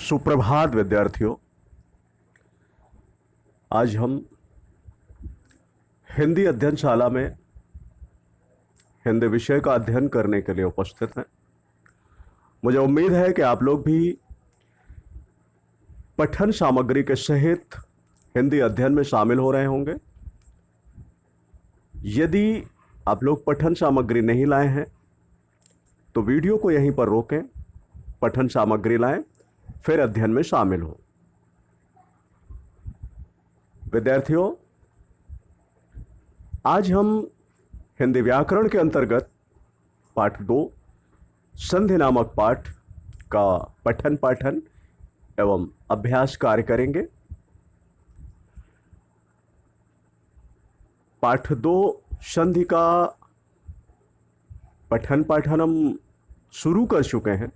सुप्रभात विद्यार्थियों। आज हम हिंदी अध्ययनशाला में हिंदी विषय का अध्ययन करने के लिए उपस्थित हैं। मुझे उम्मीद है कि आप लोग भी पठन सामग्री के सहित हिंदी अध्ययन में शामिल हो रहे होंगे। यदि आप लोग पठन सामग्री नहीं लाए हैं तो वीडियो को यहीं पर रोकें, पठन सामग्री लाएं, फिर अध्ययन में शामिल हो। विद्यार्थियों, आज हम हिंदी व्याकरण के अंतर्गत पाठ 2 संधि नामक पाठ का पठन पाठन एवं अभ्यास कार्य करेंगे। पाठ 2 संधि का पठन पाठन हम शुरू कर चुके हैं।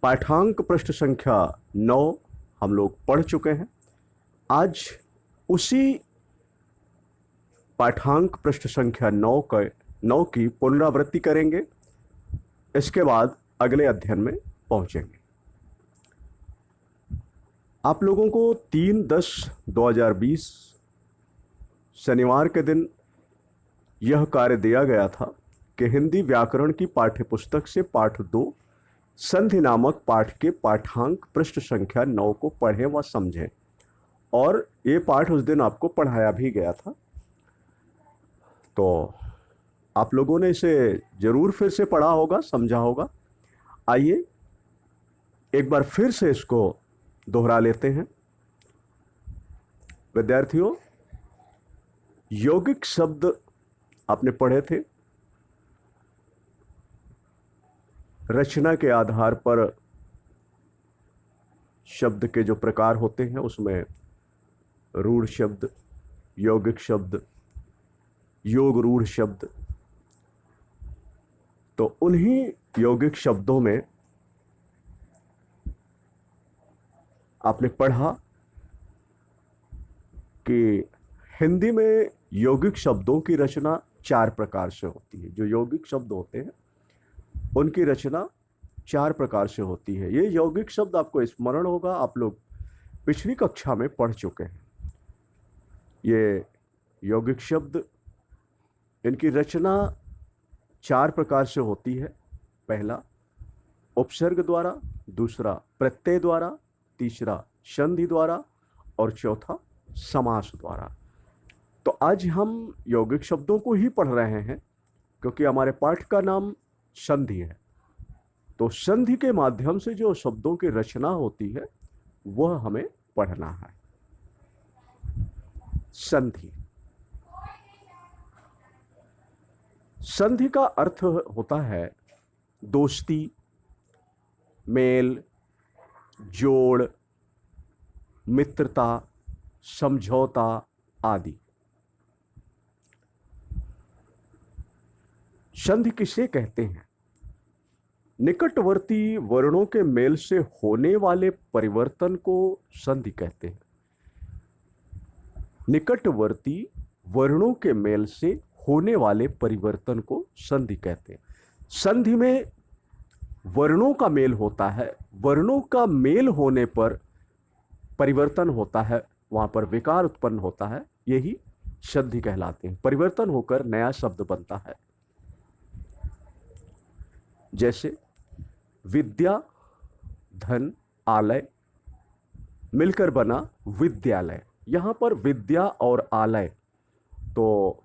पाठांक पृष्ठ संख्या 9 हम लोग पढ़ चुके हैं। आज उसी पाठांक पृष्ठ संख्या 9 की पुनरावृत्ति करेंगे। इसके बाद अगले अध्ययन में पहुंचेंगे। आप लोगों को 3/10/2020 शनिवार के दिन यह कार्य दिया गया था कि हिंदी व्याकरण की पाठ्यपुस्तक से पाठ 2 संधि नामक पाठ के पाठांक पृष्ठ संख्या 9 को पढ़ें व समझें। और ये पाठ उस दिन आपको पढ़ाया भी गया था, तो आप लोगों ने इसे जरूर फिर से पढ़ा होगा, समझा होगा। आइए एक बार फिर से इसको दोहरा लेते हैं। विद्यार्थियों, यौगिक शब्द आपने पढ़े थे। रचना के आधार पर शब्द के जो प्रकार होते हैं उसमें रूढ़ शब्द, यौगिक शब्द, योग रूढ़ शब्द। तो उन्हीं यौगिक शब्दों में आपने पढ़ा कि हिंदी में यौगिक शब्दों की रचना 4 प्रकार से होती है। जो यौगिक शब्द होते हैं उनकी रचना 4 प्रकार से होती है। ये यौगिक शब्द आपको स्मरण होगा, आप लोग पिछली कक्षा में पढ़ चुके हैं। ये यौगिक शब्द, इनकी रचना 4 प्रकार से होती है। पहला उपसर्ग द्वारा, दूसरा प्रत्यय द्वारा, तीसरा संधि द्वारा और चौथा समास द्वारा। तो आज हम यौगिक शब्दों को ही पढ़ रहे हैं क्योंकि हमारे पाठ का नाम संधि है। तो संधि के माध्यम से जो शब्दों की रचना होती है वह हमें पढ़ना है। संधि, संधि का अर्थ होता है दोस्ती, मेल, जोड़, मित्रता, समझौता आदि। संधि किसे कहते हैं? निकटवर्ती वर्णों के मेल से होने वाले परिवर्तन को संधि कहते हैं। निकटवर्ती वर्णों के मेल से होने वाले परिवर्तन को संधि कहते हैं। संधि में वर्णों का मेल होता है, वर्णों का मेल होने पर परिवर्तन होता है, वहां पर विकार उत्पन्न होता है, यही संधि कहलाते हैं। परिवर्तन होकर नया शब्द बनता है। जैसे विद्या, धन, आलय मिलकर बना विद्यालय। यहां पर विद्या और आलय, तो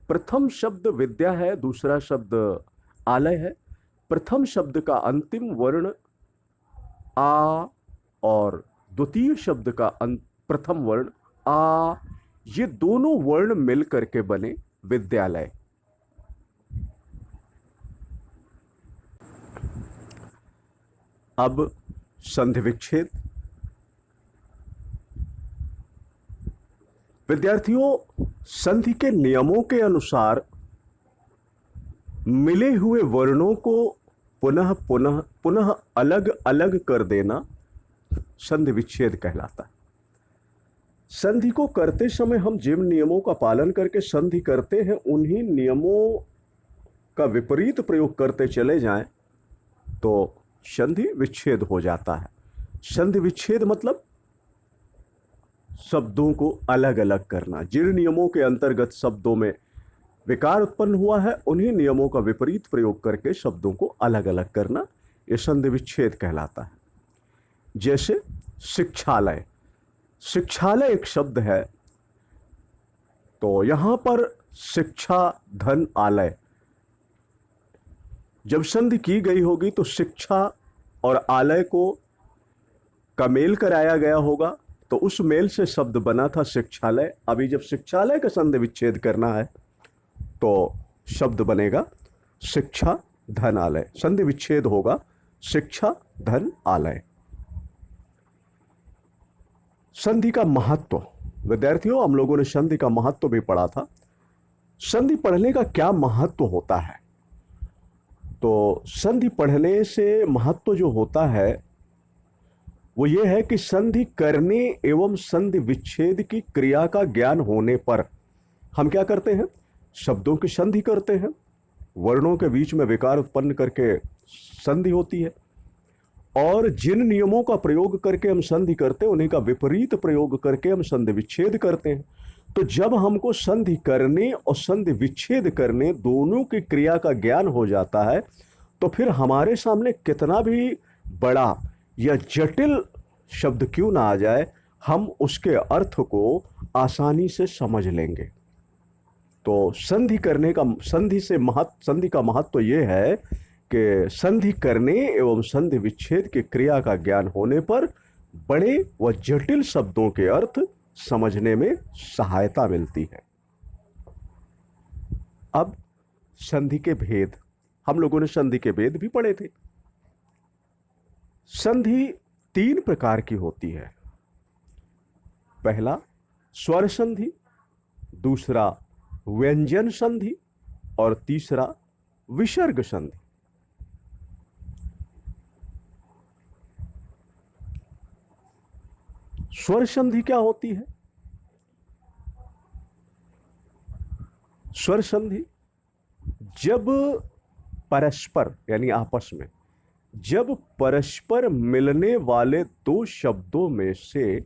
प्रथम शब्द विद्या है, दूसरा शब्द आलय है। प्रथम शब्द का अंतिम वर्ण आ और द्वितीय शब्द का प्रथम वर्ण आ, ये दोनों वर्ण मिल करके बने विद्यालय। अब संधि विच्छेद। विद्यार्थियों, संधि के नियमों के अनुसार मिले हुए वर्णों को पुनः पुनः पुनः अलग अलग कर देना संधि विच्छेद कहलाता है। संधि को करते समय हम जिन नियमों का पालन करके संधि करते हैं उन्हीं नियमों का विपरीत प्रयोग करते चले जाएं तो संधि विच्छेद हो जाता है। संधि विच्छेद मतलब शब्दों को अलग अलग करना। जिन नियमों के अंतर्गत शब्दों में विकार उत्पन्न हुआ है, उन्हीं नियमों का विपरीत प्रयोग करके शब्दों को अलग अलग करना, यह संधि विच्छेद कहलाता है। जैसे शिक्षालय। शिक्षालय एक शब्द है, तो यहां पर शिक्षा धन आलय, जब संधि की गई होगी तो शिक्षा और आलय को का मेल कराया गया होगा, तो उस मेल से शब्द बना था शिक्षालय। अभी जब शिक्षालय का संधि विच्छेद करना है तो शब्द बनेगा शिक्षा धन आलय। संधि विच्छेद होगा शिक्षा धन आलय। संधि का महत्व। विद्यार्थियों, हम लोगों ने संधि का महत्व भी पढ़ा था। संधि पढ़ने का क्या महत्व होता है? तो संधि पढ़ने से महत्व जो होता है वो ये है कि संधि करने एवं संधि विच्छेद की क्रिया का ज्ञान होने पर हम क्या करते हैं? शब्दों की संधि करते हैं। वर्णों के बीच में विकार उत्पन्न करके संधि होती है, और जिन नियमों का प्रयोग करके हम संधि करते हैं उन्हीं का विपरीत प्रयोग करके हम संधि विच्छेद करते हैं। तो जब हमको संधि करने और संधि विच्छेद करने दोनों की क्रिया का ज्ञान हो जाता है, तो फिर हमारे सामने कितना भी बड़ा या जटिल शब्द क्यों ना आ जाए, हम उसके अर्थ को आसानी से समझ लेंगे। तो संधि करने का संधि का महत्व यह है कि संधि करने एवं संधि विच्छेद की क्रिया का ज्ञान होने पर बड़े व जटिल शब्दों के अर्थ समझने में सहायता मिलती है। अब संधि के भेद। हम लोगों ने संधि के भेद भी पढ़े थे। संधि 3 प्रकार की होती है। पहला स्वर संधि, दूसरा व्यंजन संधि और तीसरा विसर्ग संधि। स्वर संधि क्या होती है? स्वर संधि जब परस्पर यानी आपस में जब परस्पर मिलने वाले दो शब्दों में से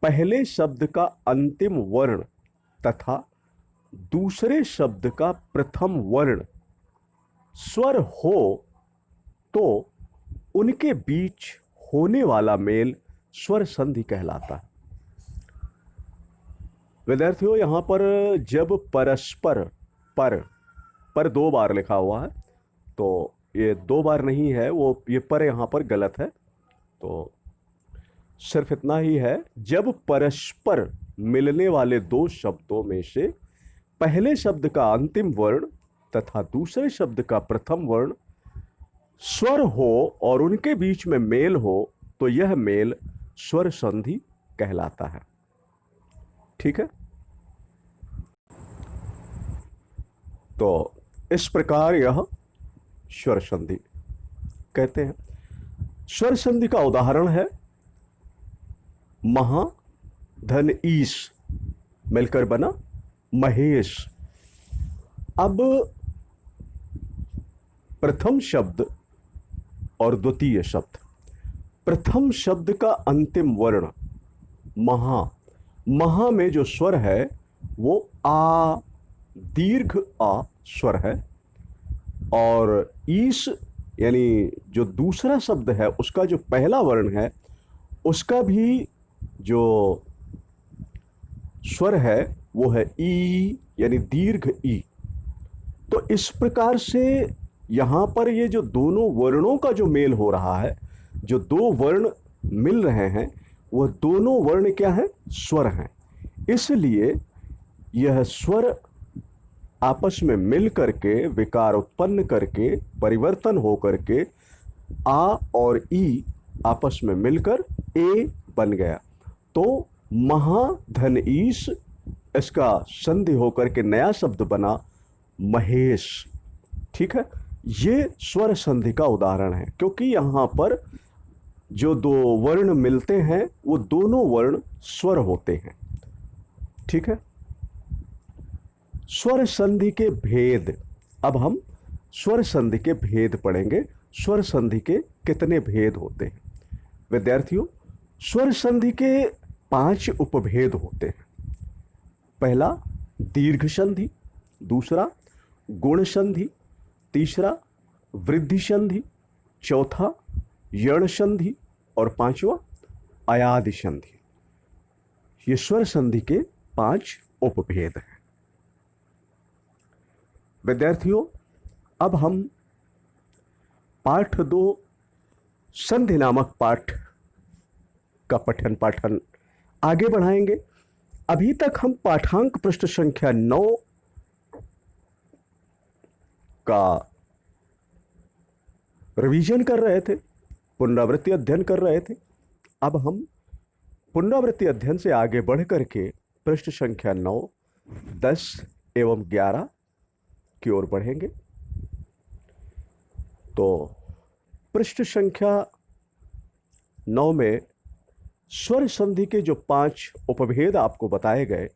पहले शब्द का अंतिम वर्ण तथा दूसरे शब्द का प्रथम वर्ण स्वर हो तो उनके बीच होने वाला मेल स्वर संधि कहलाता है। विद्यार्थियों, यहां पर जब परस्पर पर 2 बार लिखा हुआ है, तो ये 2 बार नहीं है, वो ये पर यहां पर गलत है। तो सिर्फ इतना ही है, जब परस्पर मिलने वाले 2 शब्दों में से पहले शब्द का अंतिम वर्ण तथा दूसरे शब्द का प्रथम वर्ण स्वर हो और उनके बीच में मेल हो, तो यह मेल स्वर संधि कहलाता है। ठीक है? तो इस प्रकार यह स्वर संधि कहते हैं। स्वर संधि का उदाहरण है महा धन ईश मिलकर बना महेश। अब प्रथम शब्द और द्वितीय शब्द। प्रथम शब्द का अंतिम वर्ण महा में जो स्वर है वो आ, दीर्घ आ स्वर है, और ईश यानी जो दूसरा शब्द है उसका जो पहला वर्ण है उसका भी जो स्वर है वो है ई यानी दीर्घ ई। तो इस प्रकार से यहां पर ये जो दोनों वर्णों का जो मेल हो रहा है, जो 2 वर्ण मिल रहे हैं, वह दोनों वर्ण क्या है? स्वर हैं। इसलिए यह स्वर आपस में मिल करके विकार उत्पन्न करके परिवर्तन हो करके आ और ई आपस में मिलकर ए बन गया। तो महाधन ईश, इसका संधि होकर के नया शब्द बना महेश। ठीक है? ये स्वर संधि का उदाहरण है, क्योंकि यहां पर जो 2 वर्ण मिलते हैं वो दोनों वर्ण स्वर होते हैं। ठीक है? स्वर संधि के भेद। अब हम स्वर संधि के भेद पढ़ेंगे। स्वर संधि के कितने भेद होते हैं? विद्यार्थियों, स्वर संधि के 5 उपभेद होते हैं। पहला दीर्घ संधि, दूसरा गुण संधि, तीसरा वृद्धि संधि, चौथा यण संधि और पांचवा अयादि संधि। ये स्वर संधि के 5 उपभेद हैं। विद्यार्थियों, अब हम पाठ 2 संधि नामक पाठ का पठन पाठन आगे बढ़ाएंगे। अभी तक हम पाठांक पृष्ठ संख्या 9 का रिवीजन कर रहे थे, पुनरावृत्ति अध्ययन कर रहे थे। अब हम पुनरावृत्ति अध्ययन से आगे बढ़ करके पृष्ठ संख्या 9, 10 एवं 11 की ओर बढ़ेंगे। तो पृष्ठ संख्या 9 में स्वर संधि के जो 5 उपभेद आपको बताए गए,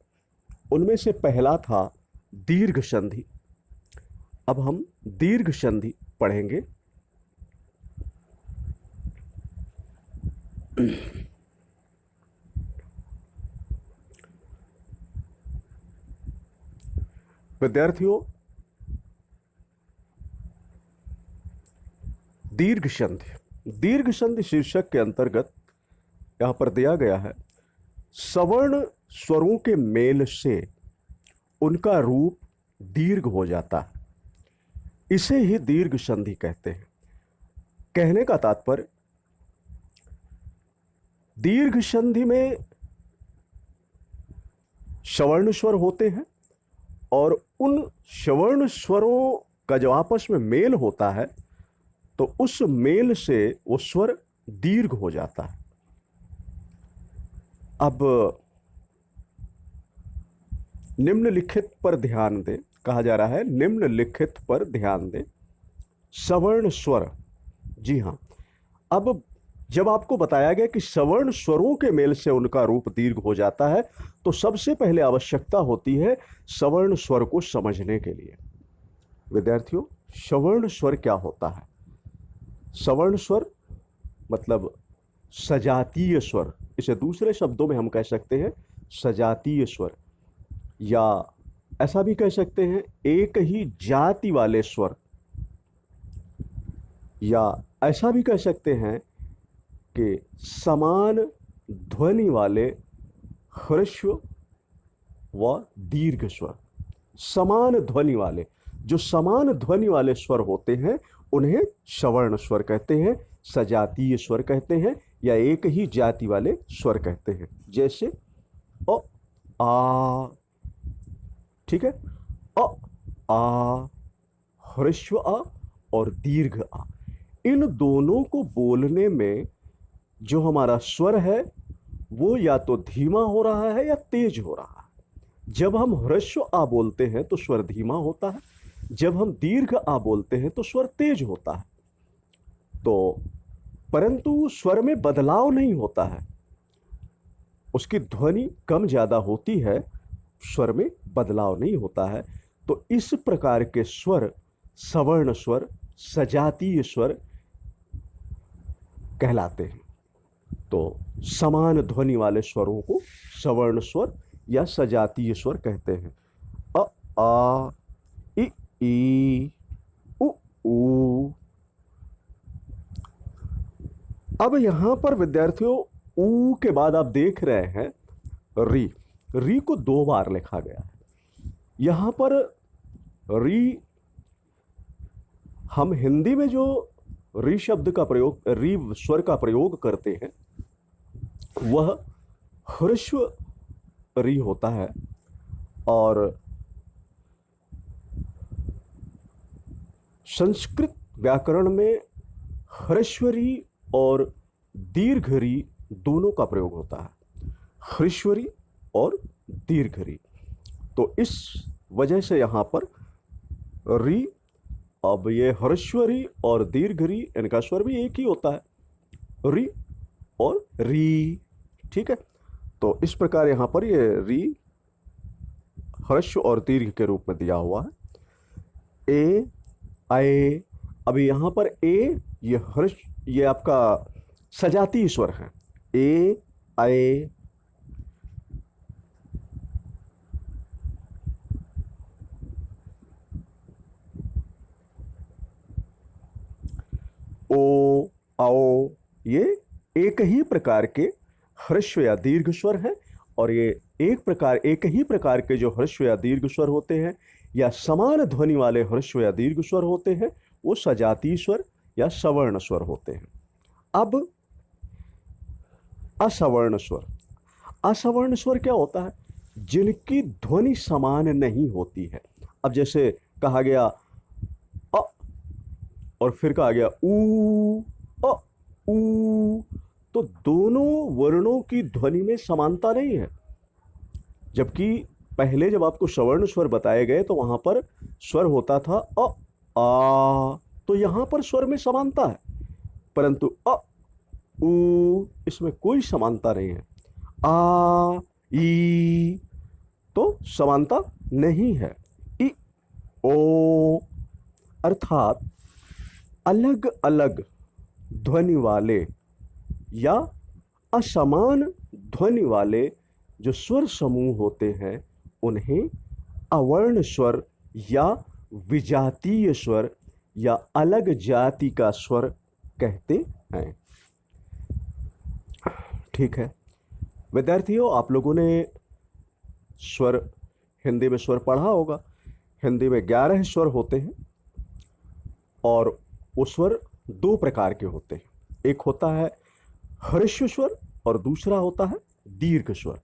उनमें से पहला था दीर्घ संधि। अब हम दीर्घ संधि पढ़ेंगे। विद्यार्थियों, दीर्घ संधि शीर्षक के अंतर्गत यहां पर दिया गया है, सवर्ण स्वरों के मेल से उनका रूप दीर्घ हो जाता है, इसे ही दीर्घ संधि कहते हैं। कहने का तात्पर्य, दीर्घ संधि में सवर्ण स्वर होते हैं और उन सवर्ण स्वरों का जो आपस में मेल होता है, तो उस मेल से वो स्वर दीर्घ हो जाता है। अब निम्नलिखित पर ध्यान दें, कहा जा रहा है निम्नलिखित पर ध्यान दें। सवर्ण स्वर, जी हां, अब जब आपको बताया गया कि सवर्ण स्वरों के मेल से उनका रूप दीर्घ हो जाता है, तो सबसे पहले आवश्यकता होती है सवर्ण स्वर को समझने के लिए। विद्यार्थियों, सवर्ण स्वर क्या होता है? सवर्ण स्वर मतलब सजातीय स्वर, इसे दूसरे शब्दों में हम कह सकते हैं सजातीय स्वर, या ऐसा भी कह सकते हैं एक ही जाति वाले स्वर, या ऐसा भी कह सकते हैं कि समान ध्वनि वाले ह्रस्व व दीर्घ स्वर। समान ध्वनि वाले, जो समान ध्वनि वाले स्वर होते हैं उन्हें सवर्ण स्वर कहते हैं, सजातीय स्वर कहते हैं, या एक ही जाति वाले स्वर कहते हैं। जैसे अ आ, ठीक है, अ आ, ह्रस्व अ और दीर्घ आ, इन दोनों को बोलने में जो हमारा स्वर है वो या तो धीमा हो रहा है या तेज हो रहा है। जब हम ह्रस्व आ बोलते हैं तो स्वर धीमा होता है, जब हम दीर्घ आ बोलते हैं तो स्वर तेज होता है। तो परंतु स्वर में बदलाव नहीं होता है, उसकी ध्वनि कम ज्यादा होती है, स्वर में बदलाव नहीं होता है। तो इस प्रकार के स्वर सवर्ण स्वर, सजातीय स्वर कहलाते हैं। तो समान ध्वनि वाले स्वरों को सवर्ण स्वर या सजातीय स्वर कहते हैं। अ आ, इ ई, उ ऊ। अब यहां पर विद्यार्थियों ऊ के बाद आप देख रहे हैं री। री को 2 बार लिखा गया है। यहां पर री, हम हिंदी में जो री शब्द का प्रयोग, री स्वर का प्रयोग करते हैं, वह ह्रस्व री होता है, और संस्कृत व्याकरण में ह्रस्व री और दीर्घ री दोनों का प्रयोग होता है, ह्रस्व री और दीर्घ री। तो इस वजह से यहां पर री, अब ये ह्रस्व री और दीर्घ री, इनका स्वर भी एक ही होता है, री और री। ठीक है, तो इस प्रकार यहां पर ये री ह्रस्व और दीर्घ के रूप में दिया हुआ है। ए, आए, अभी यहां पर ए ये हर्ष, ये आपका सजातीय स्वर है। ए, ऐ, ओ, आओ, ये एक ही प्रकार के ह्रस्व या दीर्घ स्वर हैं। और ये एक ही प्रकार के जो ह्रस्व या दीर्घ स्वर होते हैं या समान ध्वनि वाले ह्रस्व या दीर्घ स्वर होते हैं, वो सजातीय स्वर या सवर्ण स्वर होते हैं। अब असवर्ण स्वर, असवर्ण स्वर क्या होता है? जिनकी ध्वनि समान नहीं होती है। अब जैसे कहा गया अ, और फिर कहा गया ऊ, अ, ऊ, तो दोनों वर्णों की ध्वनि में समानता नहीं है। जबकि पहले जब आपको सवर्ण स्वर बताए गए तो वहां पर स्वर होता था अ, आ, तो यहां पर स्वर में समानता है, परंतु अ, ऊ, इसमें कोई समानता नहीं है। आ, ई, तो समानता नहीं है। इ, ओ, अर्थात अलग अलग ध्वनि वाले या असमान ध्वनि वाले जो स्वर समूह होते हैं उन्हें अवर्ण स्वर या विजातीय स्वर या अलग जाति का स्वर कहते हैं। ठीक है विद्यार्थियों, आप लोगों ने स्वर, हिंदी में स्वर पढ़ा होगा। हिंदी में 11 स्वर होते हैं और वो स्वर दो प्रकार के होते हैं। एक होता है ह्रस्व स्वर और दूसरा होता है दीर्घ स्वर।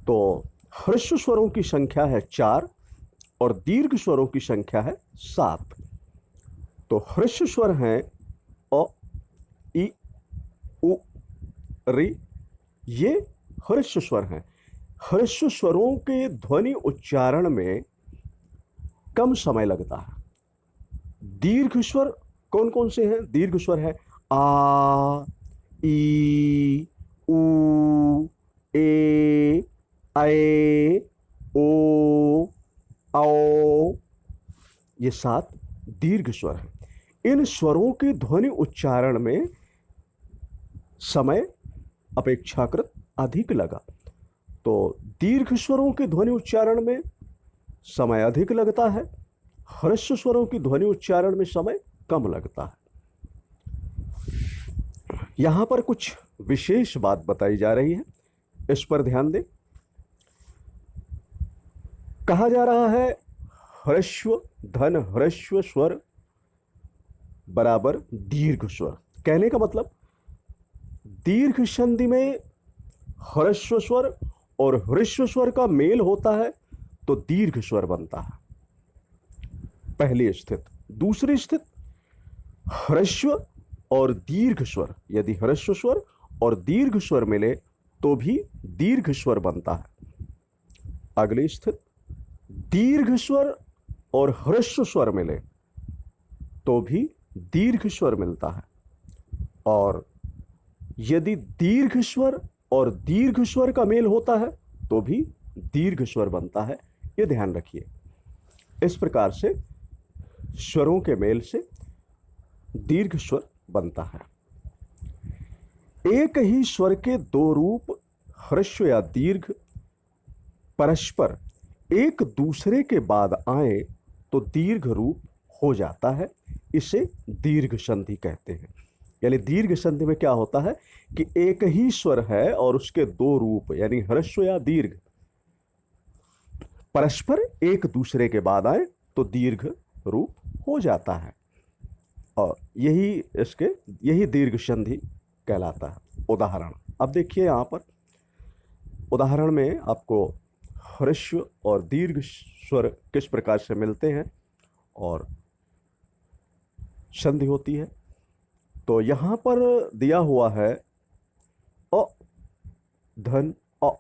तो ह्रस्व स्वरों की संख्या है 4 और दीर्घ स्वरों की संख्या है 7। तो ह्रस्व स्वर हैं अ, इ, उ, रि, ये ह्रस्व स्वर हैं। ह्रस्व स्वरों के ध्वनि उच्चारण में कम समय लगता है। दीर्घ स्वर कौन कौन से हैं? दीर्घ स्वर है आ, ई, ऊ, ए, ऐ, ओ, औ, ये 7 दीर्घ स्वर हैं। इन स्वरों के ध्वनि उच्चारण में समय अपेक्षाकृत अधिक लगा। तो दीर्घ स्वरों के ध्वनि उच्चारण में समय अधिक लगता है, ह्रस्व स्वरों की ध्वनि उच्चारण में समय कम लगता है। यहां पर कुछ विशेष बात बताई जा रही है, इस पर ध्यान दें। कहा जा रहा है ह्रस्व धन ह्रस्व स्वर बराबर दीर्घ स्वर। कहने का मतलब दीर्घ संधि में ह्रस्व स्वर और ह्रस्व स्वर का मेल होता है तो दीर्घ स्वर बनता है, पहली स्थिति। दूसरी स्थिति ह्रस्व और दीर्घ स्वर, यदि ह्रस्व स्वर और दीर्घ स्वर मिले तो भी दीर्घ स्वर बनता है। अगली स्थिति दीर्घ स्वर और ह्रस्व स्वर मिले तो भी दीर्घ स्वर मिलता है। और यदि दीर्घ स्वर और दीर्घ स्वर का मेल होता है तो भी दीर्घ स्वर बनता है। यह ध्यान रखिए। इस प्रकार से स्वरों के मेल से दीर्घ स्वर बनता है। एक ही स्वर के दो रूप ह्रस्व या दीर्घ परस्पर एक दूसरे के बाद आए तो दीर्घ रूप हो जाता है। इसे दीर्घ संधि कहते हैं। यानी दीर्घ संधि में क्या होता है कि एक ही स्वर है और उसके दो रूप यानी ह्रस्व या दीर्घ परस्पर एक दूसरे के बाद आए तो दीर्घ रूप हो जाता है। और यही दीर्घ संधि कहलाता है। उदाहरण अब देखिए, यहां पर उदाहरण में आपको ह्रस्व और दीर्घ स्वर किस प्रकार से मिलते हैं और संधि होती है। तो यहां पर दिया हुआ है अ धन अ,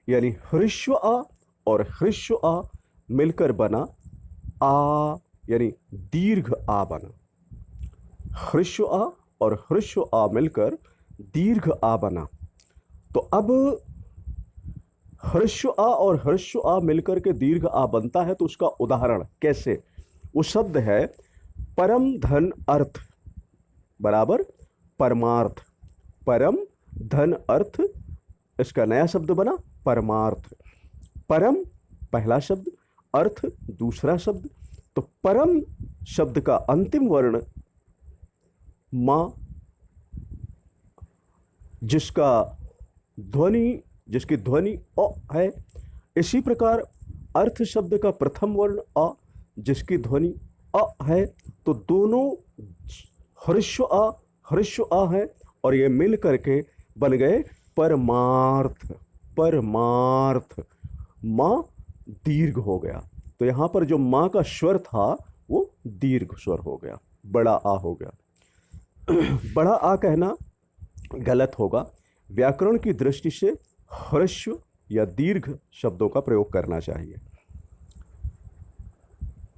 यानी ह्रस्व आ और ह्रस्व आ मिलकर बना आ, यानी दीर्घ आ बना। ह्रस्व आ और ह्रस्व आ मिलकर दीर्घ आ बना। तो अब ह्रस्व आ और ह्रस्व आ मिलकर के दीर्घ आ बनता है, तो उसका उदाहरण कैसे? वो शब्द है परम धन अर्थ बराबर परमार्थ। परम धन अर्थ, इसका नया शब्द बना परमार्थ। परम पहला शब्द, अर्थ दूसरा शब्द। तो परम शब्द का अंतिम वर्ण मां, जिसकी ध्वनि अ है। इसी प्रकार अर्थ शब्द का प्रथम वर्ण अ, जिसकी ध्वनि अ है। तो दोनों हर्ष आ है और ये मिल करके बन गए परमार्थ। परमार्थ। मां दीर्घ हो गया, तो यहां पर जो मां का स्वर था वो दीर्घ स्वर हो गया, बड़ा आ हो गया। बड़ा आ कहना गलत होगा। व्याकरण की दृष्टि से ह्रस्व या दीर्घ शब्दों का प्रयोग करना चाहिए।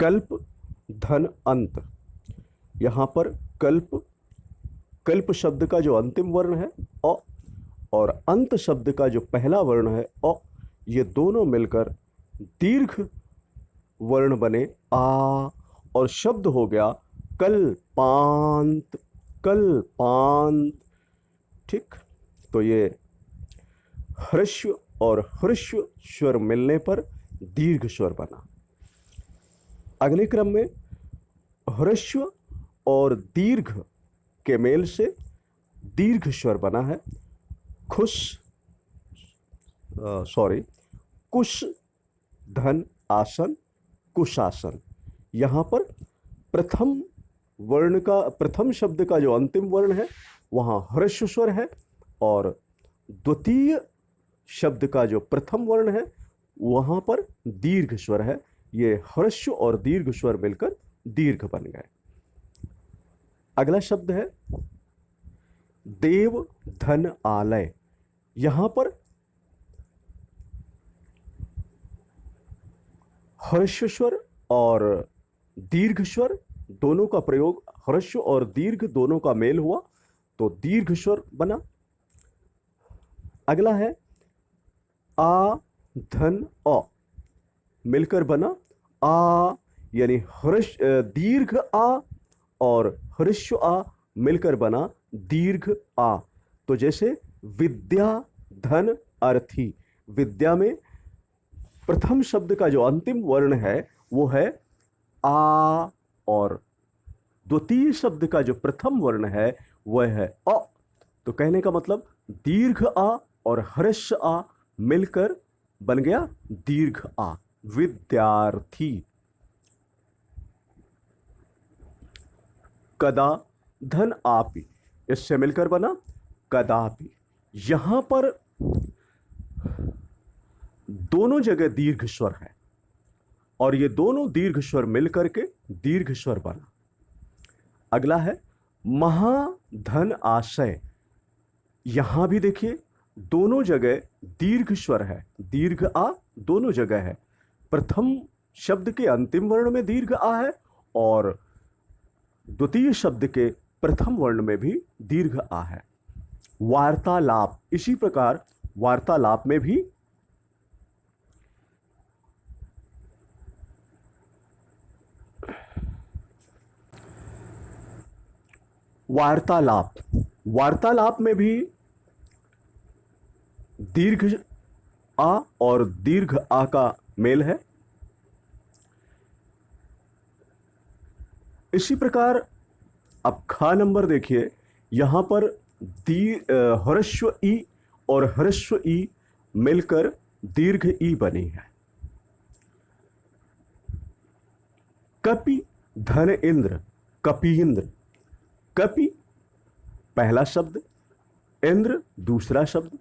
कल्प धन अंत, यहां पर कल्प शब्द का जो अंतिम वर्ण है अ और अंत शब्द का जो पहला वर्ण है अ, ये दोनों मिलकर दीर्घ वर्ण बने आ और शब्द हो गया कल्पांत। कल्पांत। ठीक, तो ये ह्रस्व और ह्रस्व स्वर मिलने पर दीर्घ स्वर बना। अगले क्रम में ह्रस्व और दीर्घ के मेल से दीर्घ स्वर बना है कुश धन आसन, कुशासन। यहां पर प्रथम शब्द का जो अंतिम वर्ण है वहां ह्रस्व स्वर है और द्वितीय शब्द का जो प्रथम वर्ण है वहां पर दीर्घ स्वर है। ये ह्रस्व और दीर्घ स्वर मिलकर दीर्घ बन गए। अगला शब्द है देव धन आलय। यहां पर ह्रस्व स्वर और दीर्घ स्वर दोनों का प्रयोग, ह्रस्व और दीर्घ दोनों का मेल हुआ तो दीर्घ स्वर बना। अगला है आ धन अ, मिलकर बना आ, यानी दीर्घ आ और ह्रस्व आ मिलकर बना दीर्घ आ। तो जैसे विद्या धन अर्थी, विद्या में प्रथम शब्द का जो अंतिम वर्ण है वो है आ और द्वितीय शब्द का जो प्रथम वर्ण है वह है अ। तो कहने का मतलब दीर्घ आ और ह्रस्व आ मिलकर बन गया दीर्घ आ, विद्यार्थी। कदा धन आपी, इससे मिलकर बना कदापि। यहां पर दोनों जगह दीर्घ स्वर है और ये दोनों दीर्घ स्वर मिलकर के दीर्घ स्वर बना। अगला है महाधन आशय। यहां भी देखिए दोनों जगह दीर्घ स्वर है, दीर्घ आ दोनों जगह है। प्रथम शब्द के अंतिम वर्ण में दीर्घ आ है और द्वितीय शब्द के प्रथम वर्ण में भी दीर्घ आ है। वार्तालाप, इसी प्रकार वार्तालाप में भी वार्तालाप में भी दीर्घ आ और दीर्घ आ का मेल है। इसी प्रकार अब खा नंबर देखिए, यहां पर ह्रस्व ई और ह्रस्व ई मिलकर दीर्घ ई बनी है। कपि धन इंद्र, कपींद्र। कपि पहला शब्द, इंद्र दूसरा शब्द।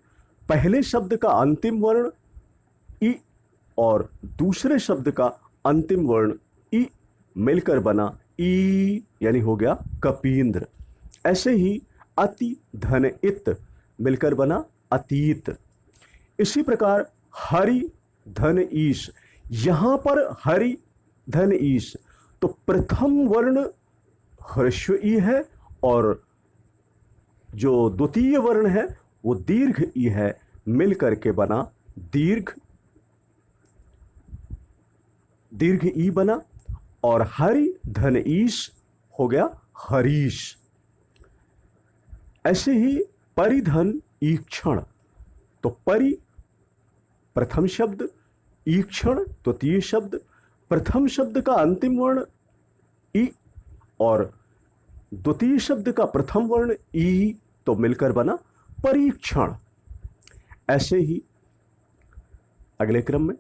पहले शब्द का अंतिम वर्ण ई और दूसरे शब्द का अंतिम वर्ण ई मिलकर बना ई, यानी हो गया कपींद्र। ऐसे ही अति धन इत मिलकर बना अतीत। इसी प्रकार हरि धन ईश, यहां पर हरि धन ईश तो प्रथम वर्ण ह्रस्व ई है और जो द्वितीय वर्ण है वो दीर्घ ई है, मिलकर के बना दीर्घ ई बना और हरि धन ईश हो गया हरीश। ऐसे ही परिधन ईक्षण, तो परि प्रथम शब्द, ईक्षण द्वितीय शब्द, प्रथम शब्द का अंतिम वर्ण ई और द्वितीय शब्द का प्रथम वर्ण ई, तो मिलकर बना परीक्षण। ऐसे ही अगले क्रम में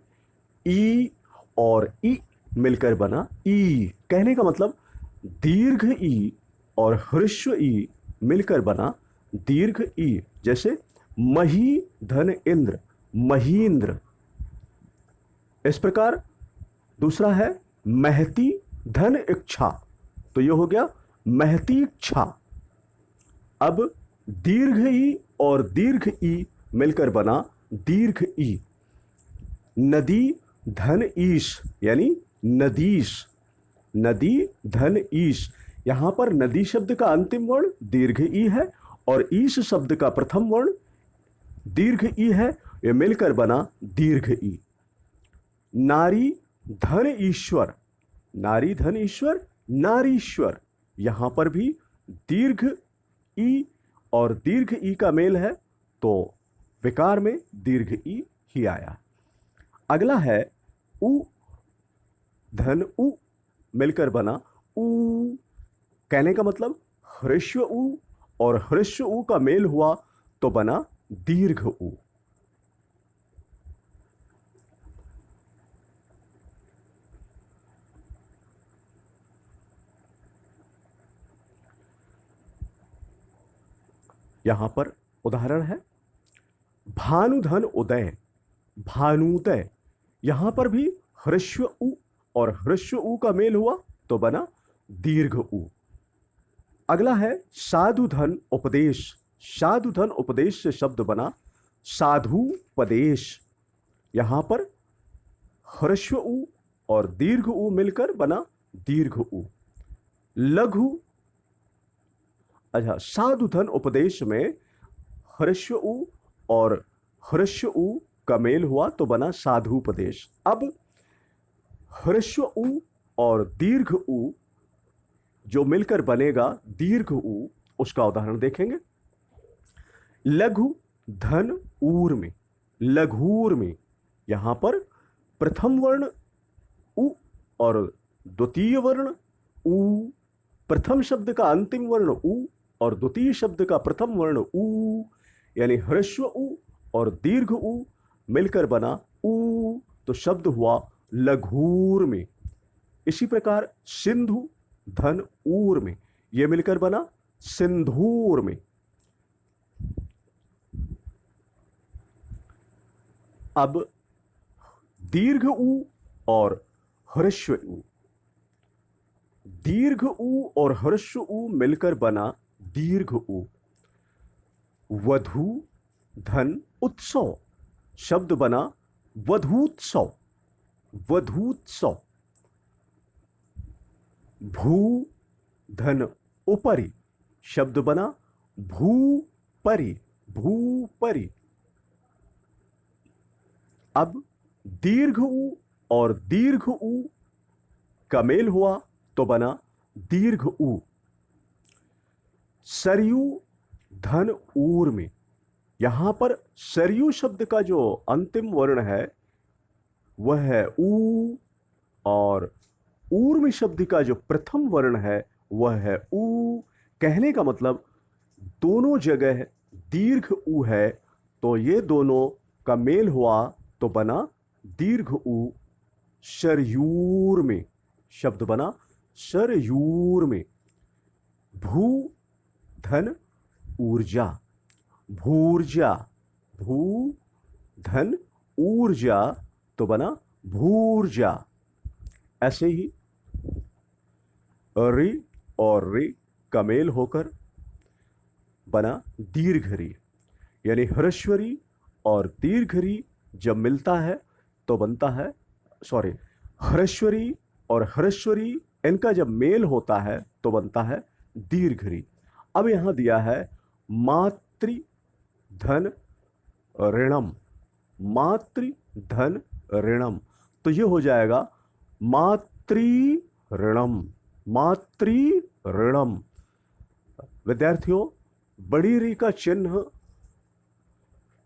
ई और ई मिलकर बना ई। कहने का मतलब दीर्घ ई और ह्रस्व ई मिलकर बना दीर्घ ई। जैसे मही धन इंद्र, महींद्र। इस प्रकार दूसरा है महती धन इच्छा, तो यह हो गया महती इच्छा। अब दीर्घ ई और दीर्घ ई मिलकर बना दीर्घ ई। नदी धन ईश यानी नदीश, नदी धन ईश। यहां पर नदी शब्द का अंतिम वर्ण दीर्घ ई है और ईश शब्द का प्रथम वर्ण दीर्घ ई है, यह मिलकर बना दीर्घ ई। नारी धन ईश्वर, नारी धन ईश्वर, नारीश्वर। यहां पर भी दीर्घ ई और दीर्घ ई का मेल है, तो विकार में दीर्घ ई ही आया। अगला है उ धन उ मिलकर बना ऊ। कहने का मतलब ह्रस्व उ और ह्रस्व उ का मेल हुआ तो बना दीर्घ उ। यहां पर उदाहरण है भानुधन उदय, भानुदय। यहां पर भी ह्रस्व उ और ह्रस्व उ का मेल हुआ तो बना दीर्घ उ। अगला है साधुधन उपदेश, साधुधन उपदेश से शब्द बना साधुपदेश। यहां पर ह्रस्व उ और दीर्घ उ मिलकर बना दीर्घ उ। लघु, अच्छा, साधुधन उपदेश में ह्रस्व उ और ह्रस्व उ का मेल हुआ तो बना साधुपदेश। अब ह्रस्व उ और दीर्घ उ जो मिलकर बनेगा दीर्घ उ, उसका उदाहरण देखेंगे। लघु धन ऊर में, लघूर में। यहां पर प्रथम वर्ण उ और द्वितीय वर्ण उ, प्रथम शब्द का अंतिम वर्ण उ और द्वितीय शब्द का प्रथम वर्ण उ, यानी ह्रस्व उ और दीर्घ उ मिलकर बना उ, तो शब्द हुआ लघूर में। इसी प्रकार सिंधु धन ऊर में, यह मिलकर बना सिंधूर में। अब दीर्घ उ और ह्रस्व उ, दीर्घ उ और ह्रस्व उ मिलकर बना दीर्घ उ। वधु धन उत्सव, शब्द बना वधूत्सव, वधूत्सव। भू धन उपरि, शब्द बना भूपरि, भूपरि। अब दीर्घ उ और दीर्घ उ का मेल हुआ तो बना दीर्घ उ। सरयू धन ऊर में, यहां पर सरयू शब्द का जो अंतिम वर्ण है वह है ऊ और ऊर्म शब्द का जो प्रथम वर्ण है वह है ऊ। कहने का मतलब दोनों जगह दीर्घ ऊ है, तो ये दोनों का मेल हुआ तो बना दीर्घ ऊ। सरयूर में, शब्द बना सरयूर में। भू धन ऊर्जा, भूर्जा, भू धन ऊर्जा तो बना भूर्जा। ऐसे ही रि और रि का मेल होकर बना दीर्घ रि, यानी ह्रस्वरी और दीर्घ रि जब मिलता है तो बनता है, सॉरी, ह्रस्वरी और ह्रस्वरी इनका जब मेल होता है तो बनता है दीर्घ रि। अब यहां दिया है मातृ धन ऋणम, मातृ धन ऋणम, तो ये हो जाएगा मातृ ऋणम, मातृ ऋणम। विद्यार्थियों, बड़ी री का चिन्ह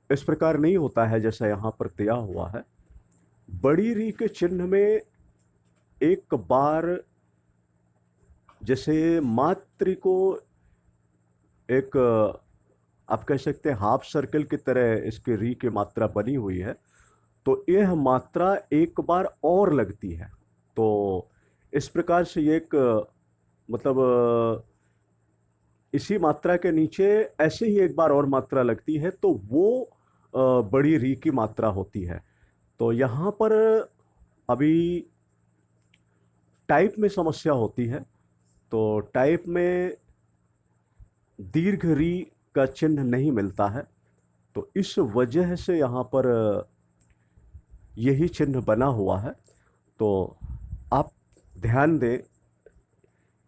इस प्रकार नहीं होता है जैसा यहाँ पर दिया हुआ है। बड़ी री के चिन्ह में एक बार जैसे मात्र को एक आप कह सकते हैं हाफ सर्कल की तरह इसके री की मात्रा बनी हुई है, तो यह मात्रा एक बार और लगती है। तो इस प्रकार से ये एक मतलब इसी मात्रा के नीचे ऐसे ही एक बार और मात्रा लगती है, तो वो बड़ी री की मात्रा होती है। तो यहाँ पर अभी टाइप में समस्या होती है। तो टाइप में दीर्घ री का चिन्ह नहीं मिलता है, तो इस वजह से यहाँ पर यही चिन्ह बना हुआ है। तो आप ध्यान दें,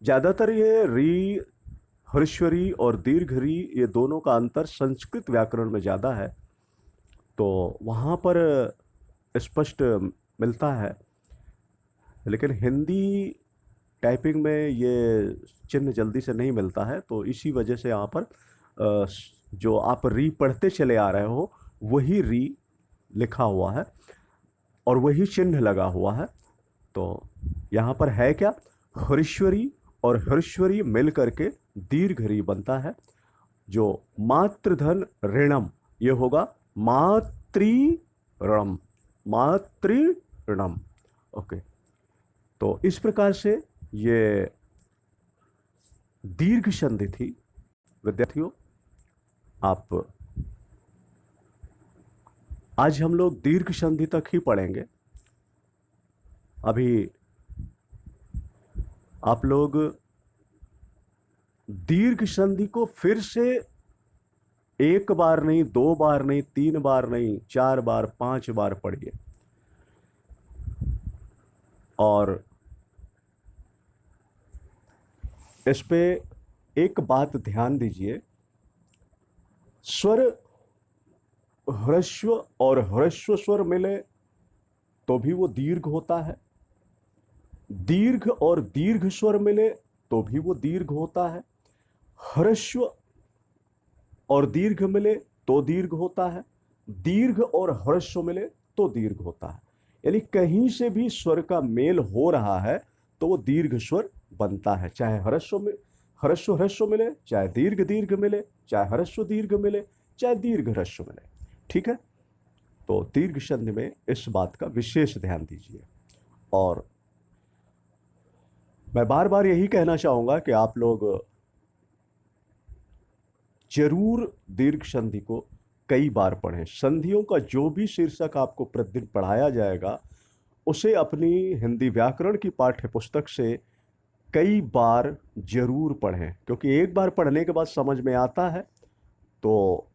ज़्यादातर ये री, ह्रस्वरी और दीर्घ री ये दोनों का अंतर संस्कृत व्याकरण में ज़्यादा है, तो वहाँ पर स्पष्ट मिलता है। लेकिन हिंदी टाइपिंग में ये चिन्ह जल्दी से नहीं मिलता है, तो इसी वजह से यहाँ पर जो आप री पढ़ते चले आ रहे हो वही री लिखा हुआ है और वही चिन्ह लगा हुआ है। तो यहाँ पर है क्या, ह्रस्वरी और ह्रस्वरी मिल करके दीर्घ री बनता है। जो मातृधन ऋणम, ये होगा मातृ ऋणम। ओके, तो इस प्रकार से ये दीर्घ संधि थी। विद्यार्थियों, आप आज हम लोग दीर्घ संधि तक ही पढ़ेंगे। अभी आप लोग दीर्घ संधि को फिर से एक बार नहीं, दो बार नहीं, तीन बार नहीं, 4 बार 5 बार पढ़िए। और इस पे एक बात ध्यान दीजिए, स्वर ह्रस्व और ह्रस्व स्वर मिले तो भी वो दीर्घ होता है, दीर्घ और दीर्घ स्वर मिले तो भी वो दीर्घ होता है, ह्रस्व और दीर्घ मिले तो दीर्घ होता है, दीर्घ और ह्रस्व मिले तो दीर्घ होता है। यानी कहीं से भी स्वर का मेल हो रहा है तो वो दीर्घ स्वर बनता है, चाहे ह्रस्व में ह्रस्व ह्रस्व मिले, चाहे दीर्घ दीर्घ मिले, चाहे ह्रस्व दीर्घ मिले, चाहे दीर्घ ह्रस्व मिले। ठीक है, तो दीर्घ संधि में इस बात का विशेष ध्यान दीजिए। और मैं बार बार यही कहना चाहूंगा कि आप लोग जरूर दीर्घ संधि को कई बार पढ़ें। संधियों का जो भी शीर्षक आपको प्रतिदिन पढ़ाया जाएगा उसे अपनी हिंदी व्याकरण की पाठ्य पुस्तक से कई बार जरूर पढ़ें, क्योंकि एक बार पढ़ने के बाद समझ में आता है तो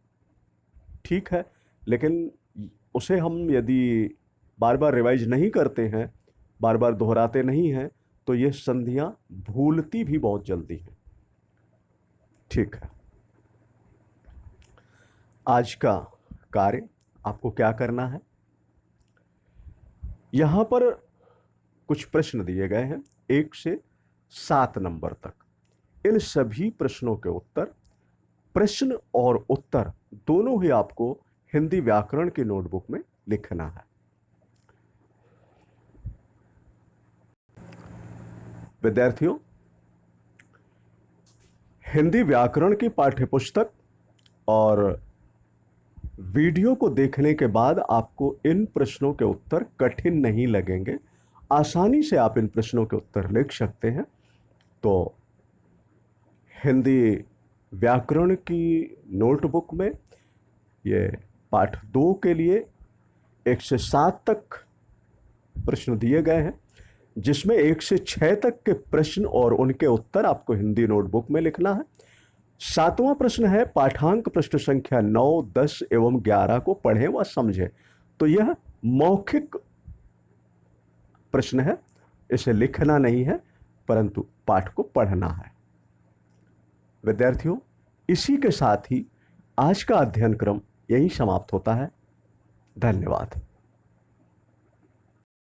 ठीक है, लेकिन उसे हम यदि बार बार रिवाइज नहीं करते हैं, बार बार दोहराते नहीं हैं, तो ये संधियां भूलती भी बहुत जल्दी हैं। ठीक है, आज का कार्य आपको क्या करना है, यहां पर कुछ प्रश्न दिए गए हैं 1 से 7 नंबर तक। इन सभी प्रश्नों के उत्तर, प्रश्न और उत्तर दोनों ही आपको हिंदी व्याकरण की नोटबुक में लिखना है। विद्यार्थियों, हिंदी व्याकरण की पाठ्यपुस्तक और वीडियो को देखने के बाद आपको इन प्रश्नों के उत्तर कठिन नहीं लगेंगे, आसानी से आप इन प्रश्नों के उत्तर लिख सकते हैं। तो हिंदी व्याकरण की नोटबुक में ये पाठ 2 के लिए 1 से 7 तक प्रश्न दिए गए हैं, जिसमें 1 से 6 तक के प्रश्न और उनके उत्तर आपको हिंदी नोटबुक में लिखना है। 7वां प्रश्न है पाठांक प्रश्न संख्या 9, 10 एवं 11 को पढ़ें व समझें। तो यह मौखिक प्रश्न है, इसे लिखना नहीं है परंतु पाठ को पढ़ना है। विद्यार्थियों, इसी के साथ ही आज का अध्ययन क्रम यही समाप्त होता है। धन्यवाद।